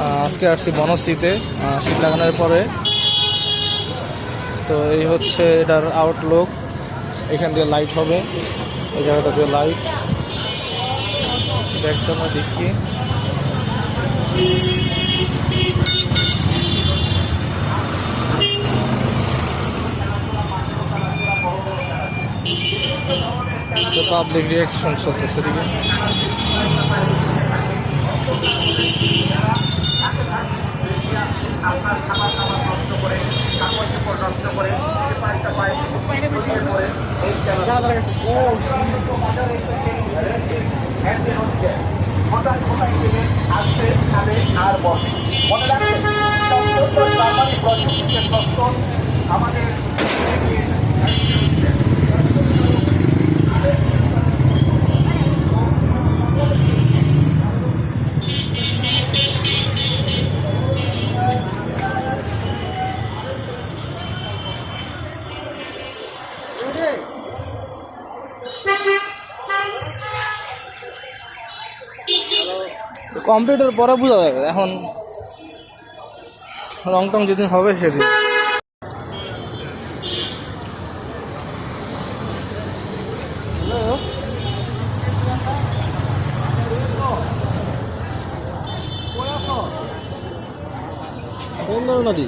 আজকে আসছি বনশ্রীতে শীত লাগানোর পরে। তো এই হচ্ছে এটার আউটলুক। এখান দিয়ে লাইট হবে, এই জায়গাটা দিয়ে লাইট। ব্যাগটা আমরা দেখি। পাবলিক রিয়াকশন চলতেছে দিকে। আপনার খাবার খাবার নষ্ট করে কাপড় চোপড় নষ্ট করে হঠাৎ কোথায় গেলে আসবে খাবে আর বসে। মনে রাখবেন প্রযুক্তিকে প্রস্তুত আমাদের কম্পিউটার পরে বোঝা যাবে, এখন রং টং যেদিন হবে সেদিন। সুন্দর নদী।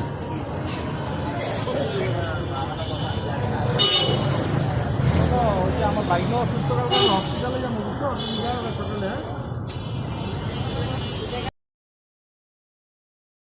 আমার বাইক অসুস্থ হসপিটালে যাবো, বুঝছো?